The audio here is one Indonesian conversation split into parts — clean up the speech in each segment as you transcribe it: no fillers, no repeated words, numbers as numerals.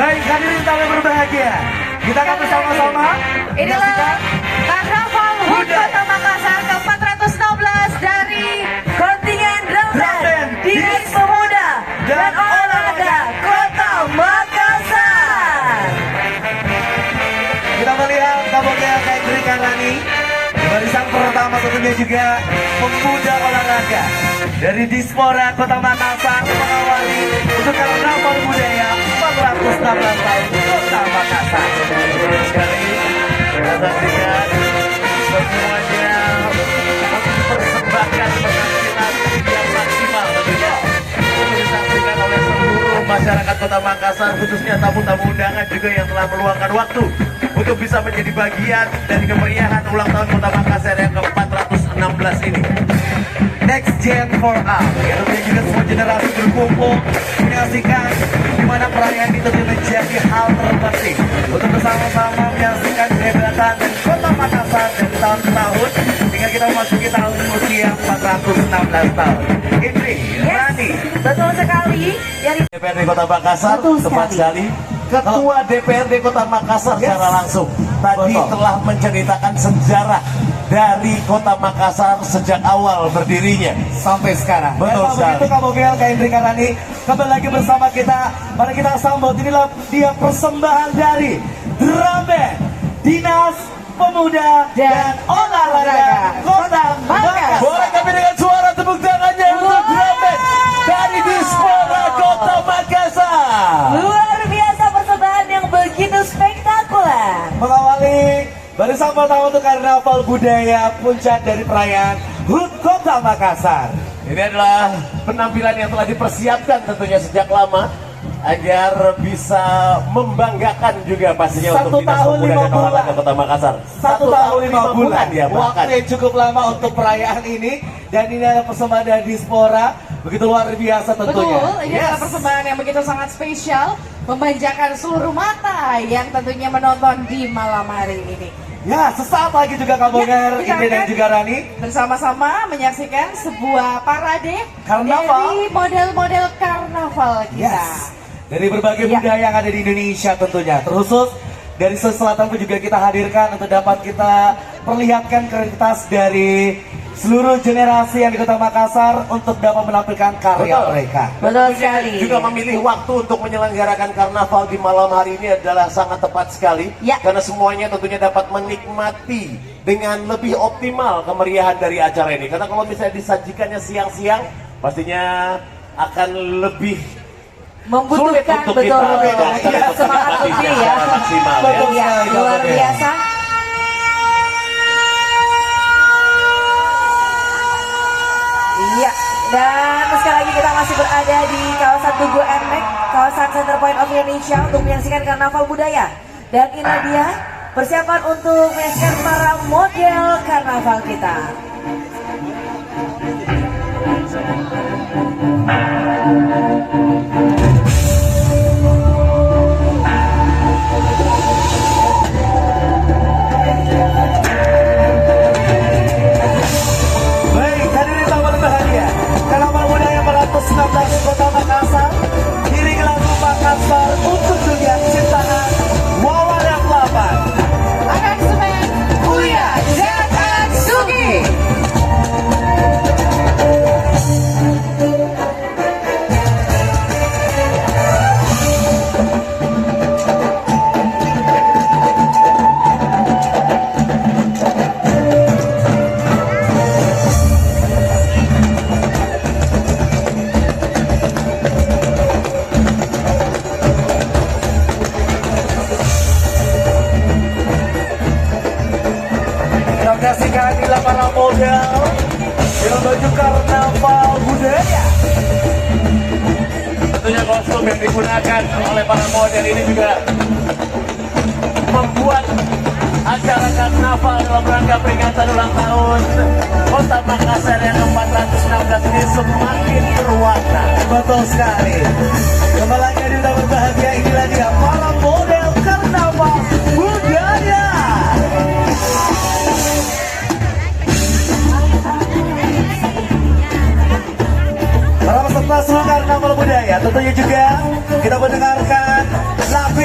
Baik, hadirin tamu berbahagia, kita akan bersama-sama Inilah Karnaval HUT Kota Makassar ke-416 dari kontingen drum band Dinas Pemuda dan Olahraga Kota Makassar. Kita melihat Kabogel Kendri Karani barisan pertama, tentunya juga pemuda olahraga dari Dispora Kota Makassar mengawali untuk Karnaval Budaya 416 tahun Kota Makassar. Terus sekali kita saksikan semuanya mempersembahkan penampilan yang maksimal tentunya untuk disaksikan oleh seluruh masyarakat Kota Makassar, khususnya tamu-tamu undangan juga yang telah meluangkan waktu untuk bisa menjadi bagian dari kemeriahan ulang tahun Kota Makassar yang ke-416 ini. Next Gen for All, ya tentunya juga semua generasi berkumpul menyaksikan di mana perayaan itu menjadi hal terpenting untuk bersama-sama menyaksikan kehebatan dan Kota Makassar dari tahun ke tahun hingga kita memasuki tahun usia 416 tahun. Indri, Rani, Betul sekali. DPRD Kota Makassar, tepat sekali. Ketua DPRD Kota Makassar secara langsung tadi telah menceritakan sejarah dari Kota Makassar sejak awal berdirinya sampai sekarang. Betul sekali. Begitu Kabogel, Kak Indri Karani kembali lagi bersama kita. Mari kita sambut, inilah dia persembahan dari drum band Dinas Pemuda dan Olahraga Kota Makassar. Boleh kami dengan suara tepuk tangannya untuk drum band dari Dispora Kota Makassar. Luar biasa persembahan yang begitu spektakuler. Mengawali barisan pertama untuk Karnaval Budaya puncak dari perayaan HUT Kota Makassar. Ini adalah penampilan yang telah dipersiapkan tentunya sejak lama agar bisa membanggakan juga pastinya untuk Dinas Pemuda dan Olahraga Kota Makassar. 1 tahun 5 bulan ya, waktu yang cukup lama untuk perayaan ini, dan ini adalah persembahan dari Dispora, begitu luar biasa tentunya. Betul, ini adalah persembahan yang begitu sangat spesial, memanjakan seluruh mata yang tentunya menonton di malam hari ini. Ya, sesaat lagi juga Kabogel, Indri dan juga Rani bersama-sama menyaksikan sebuah parade Karnaval dari model-model karnaval kita. Yes. Dari berbagai budaya yang ada di Indonesia tentunya, terkhusus dari selatan pun juga kita hadirkan untuk dapat kita perlihatkan kreativitas dari seluruh generasi yang di Kota Makassar untuk dapat menampilkan karya mereka. Betul sekali. Juga memilih waktu untuk menyelenggarakan karnaval di malam hari ini adalah sangat tepat sekali, karena semuanya tentunya dapat menikmati dengan lebih optimal kemeriahan dari acara ini. Karena kalau misalnya disajikannya siang-siang, pastinya akan lebih membutuhkan semangat lebih ya. Maksimal, ya. Luar biasa. Iya, dan sekali lagi kita masih berada di kawasan Tugu NMAX, kawasan Center Point of Indonesia untuk menyaksikan Karnaval Budaya. Dan ini dia persiapan untuk menyaksikan para model karnaval kita. Kota Makassar, kiri lagu Makassar untuk dunia ciptaan Wawan 8 Aransemen Buya Zat Sugi. Menyaksikan inilah para model dengan baju karnaval budaya. Tentunya kostum yang digunakan oleh para model ini juga membuat acara karnaval dalam rangka peringatan ulang tahun Kota Makassar yang ke-416 ini semakin berwarna. Betul sekali. Kembali lagi kita berbahagia, inilah dia para model karnaval budaya. Para peserta seluruh karnaval budaya, tentunya juga kita mendengarkan lagu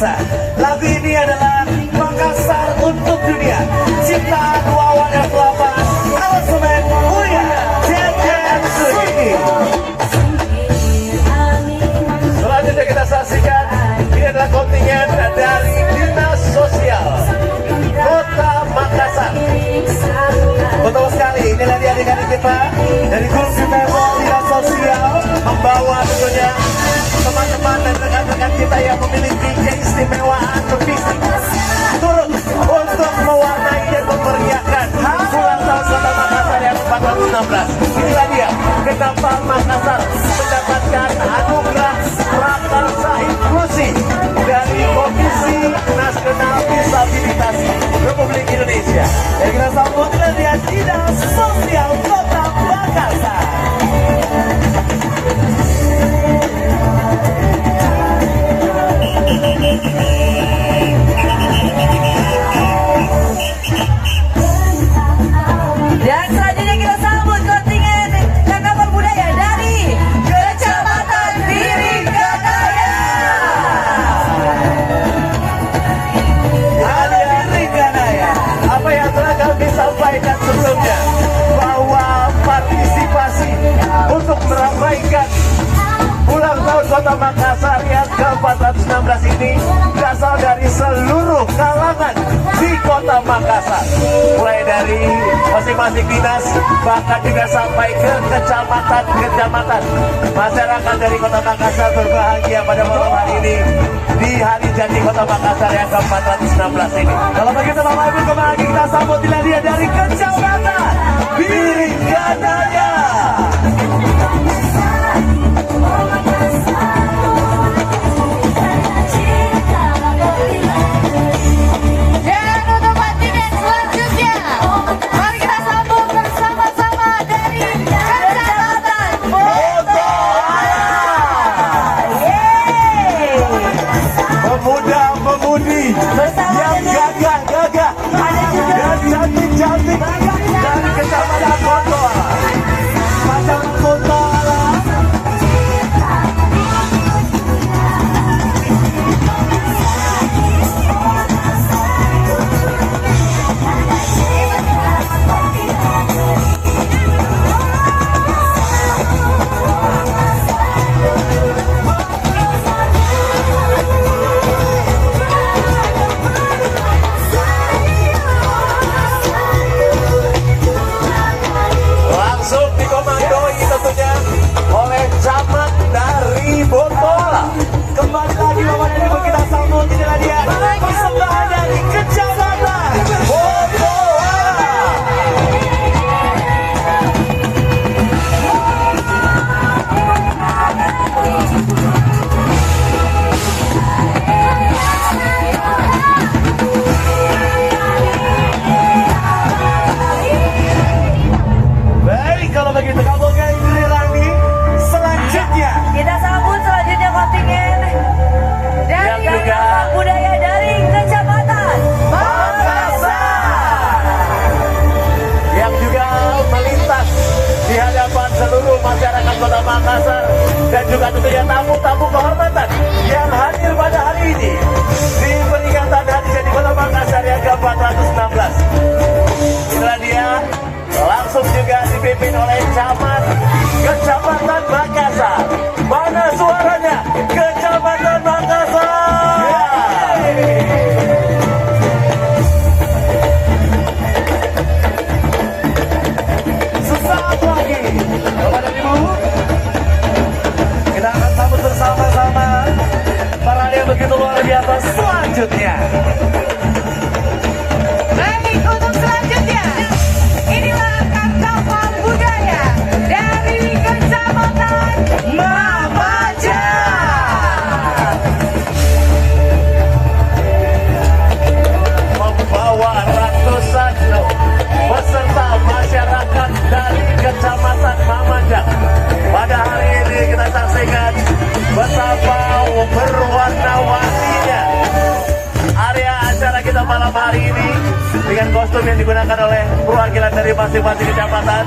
biasa. Lagu ini adalah Makassar untuk dunia. Ciptaan Wawan F8, aransemen Uya JKM Sugini. Selanjutnya kita saksikan, ini adalah kontingen dari Dinas Sosial Kota Makassar. Betul sekali, inilah dia adik-adik kita dari Grup Member Dinas Sosial, membawa tentunya teman-teman dan rekan-rekan kita yang memiliki keistimewaan berbisnis turut untuk mewarnai dan memeriahkan ulang tahun Kota Makassar yang ke-416. Inilah dia, kenapa Makassar mendapatkan anugerah prakarsa inklusi dari Komisi Nasional Disabilitas Republik Indonesia. Dan kita sambut dengan Dinas Sosial Kota Makassar. Dan selanjutnya kita sambut kontingen Karnaval Budaya dari Kecamatan Biringkanaya. Ada Biringkanaya. Apa yang telah kami sampaikan sebelumnya, bahwa partisipasi untuk meramaikan ulang tahun Kota Makassar yang ke-416 ini berasal dari seluruh kalangan di Kota Makassar, mulai dari masing-masing dinas, bahkan juga sampai ke kecamatan-kecamatan. Masyarakat dari Kota Makassar berbahagia pada malam hari ini di hari jadi Kota Makassar yang ke-416 ini. Kalau begitu Bapak Ibu, kembali kita sambut dia dari Kecamatan Biringkanaya. Dan untuk kontingen selanjutnya, mari kita sambut bersama-sama dari Kecamatan Botoala. Pemuda-pemudi yang gagah-gagah dan cantik-cantik dari Kecamatan Botoala. Kecamatan Botoala. Langsung dikomandoi tentunya oleh camat dari Botoala. Kembali lagi Bapak dan Ibu, kita sambut, inilah dia persembahan dari Kecamatan Botoala. Baik, kalau begitu kabulkan giliran selanjutnya. Kita sambut selanjutnya kontingen dari Yang juga Karnaval Budaya dari Kecamatan Makassar. Yang juga melintas di hadapan seluruh masyarakat Kota Makassar dan juga tentunya tamu-tamu kehormatan yang hadir pada hari ini di peringatan hari jadi Kota Makassar yang ke-416. Inilah dia, langsung juga dipimpin oleh camat Kecamatan Makassar. Mana suaranya? Kecamatan Makassar. Sesaat lagi, Bapak dan Ibu, kita akan sambut bersama-sama parade yang begitu luar biasa selanjutnya. Baik, untuk selanjutnya, inilah Karnaval Budaya dari Kecamatan Mamajan. Membawa ratusan peserta masyarakat dari Kecamatan Mamajan. Pada hari ini kita saksikan betapa berwarna-warninya area acara kita malam hari ini dengan kostum yang digunakan oleh perwakilan dari masing-masing kecamatan,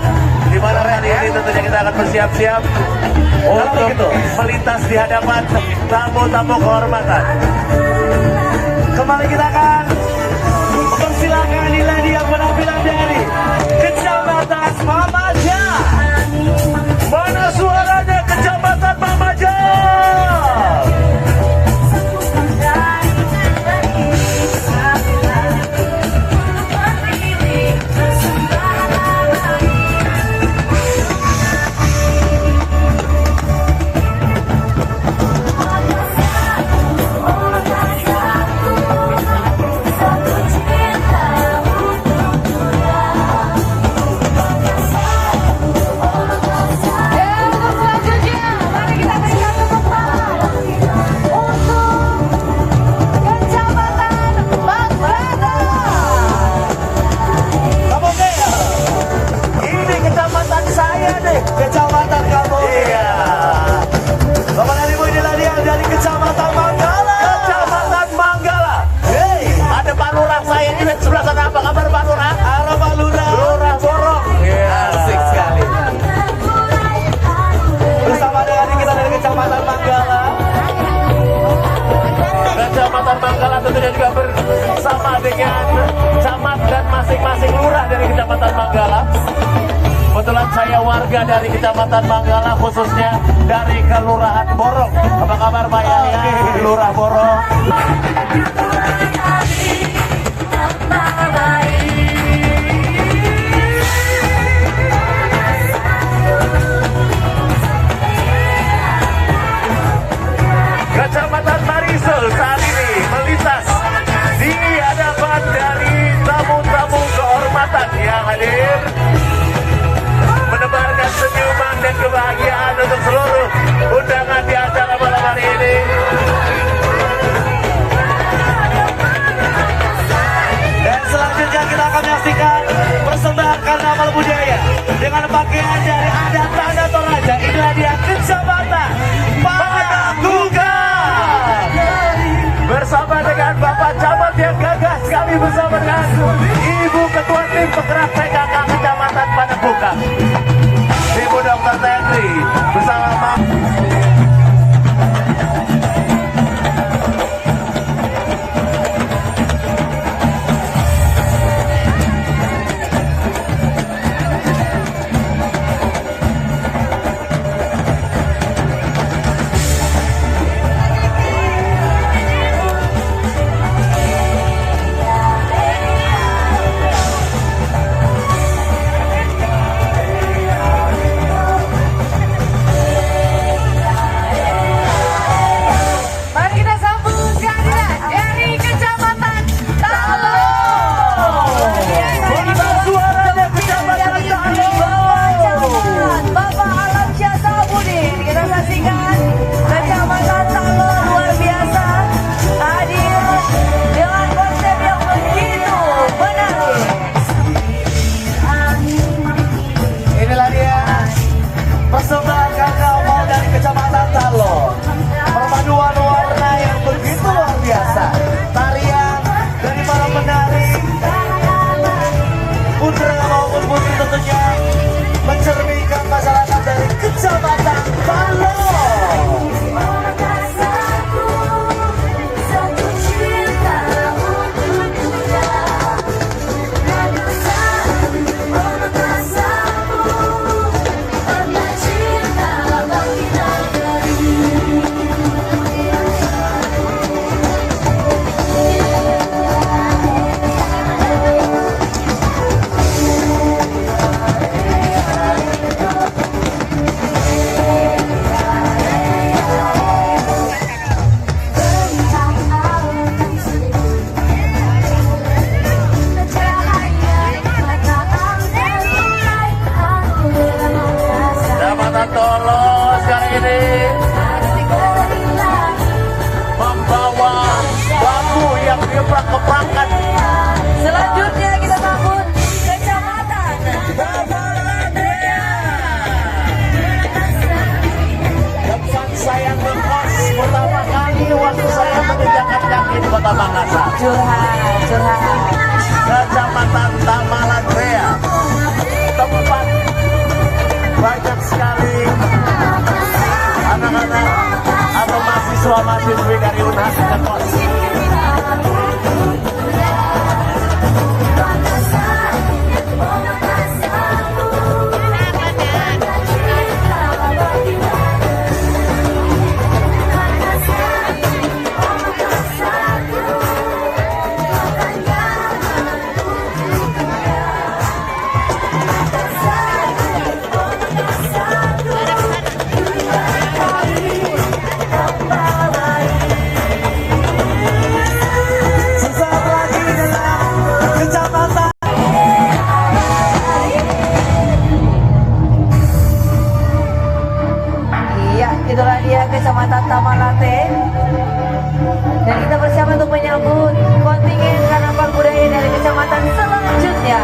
di mana hari ini tentunya kita akan bersiap-siap untuk melintas di hadapan tamu-tamu kehormatan. Kembali kita akan persilakan inilah dia penampilan dari Kecamatan Mamaja. Mana suaranya Kecamatan Mamaja? Kecamatan kamu. Iya. Bapak dan Ibu, inilah dia dari Kecamatan Manggala. Kecamatan Manggala. Hey, ada Pak Lurah saya di sebelah sana. Apa kabar Pak Lurah? Halo Pak Lurah. Lurah Borong. Iya. Asik sekali. Bersama dengan kita dari Kecamatan Manggala. Kecamatan Manggala tentunya juga bersama dengan camat dan masing-masing lurah dari Kecamatan Manggala. Kebetulan saya warga dari Kecamatan Manggala, khususnya dari Kelurahan Borong. Apa kabar Pak Yahya? Lurah Borong. Kecamatan Marisol saat ini melintas di hadapan dari tamu-tamu kehormatan yang hadir, menebarkan senyuman dan kebahagiaan untuk seluruh undangan di acara malam hari ini. Dan selanjutnya kita akan menyaksikan persembahan karnaval budaya dengan pakaian dari adat tanda Toraja. Inilah dia Kecamatan Panagugan bersama dengan Bapak Camat yang gagah sekali, bersama dengan Ibu Ketua Tim Penggerak PKK Kecamatan Panagugan, Ibu Dr. Tendri bersama mencerminkan masyarakat dari Kecamatan Palo. Tolos kali ini membawa bambu yang dieprak-eprakkan. Selanjutnya kita sambut Kecamatan Babaladea. Tempat saya ngekos pertama kali waktu saya menginjakan kaki di Kota Makassar. Curhat. Kecamatan Tamaladrea, tempat banyak sekali anak-anak atau mahasiswa-mahasiswi dari UNHAS ngekos. Itulah dia Kecamatan Tamalate. Dan kita bersiap untuk menyambut kontingen karnaval budaya dari kecamatan selanjutnya.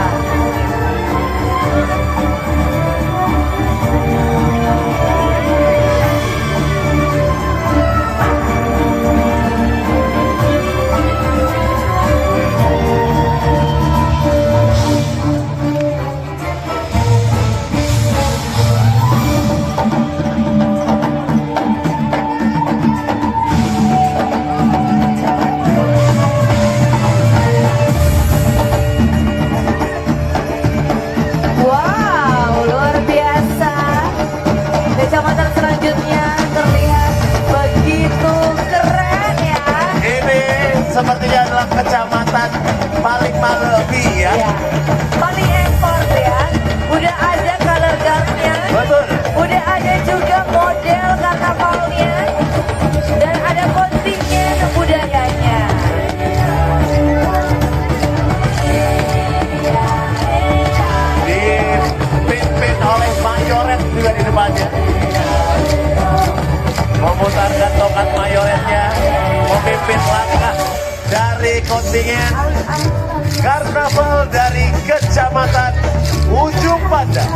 Kecamatan selanjutnya terlihat begitu keren ya. Ini sepertinya adalah kecamatan paling malebi ya. Iya. Paling ekspor ya. Udah ada color guardnya. Betul. Udah ada juga model karnavalnya. Dan ada kontingen budayanya. Dipimpin oleh mayoret juga di depannya. Memutarkan tongkat mayoretnya, memimpin langkah dari kontingen karnaval dari Kecamatan Ujung Pandang.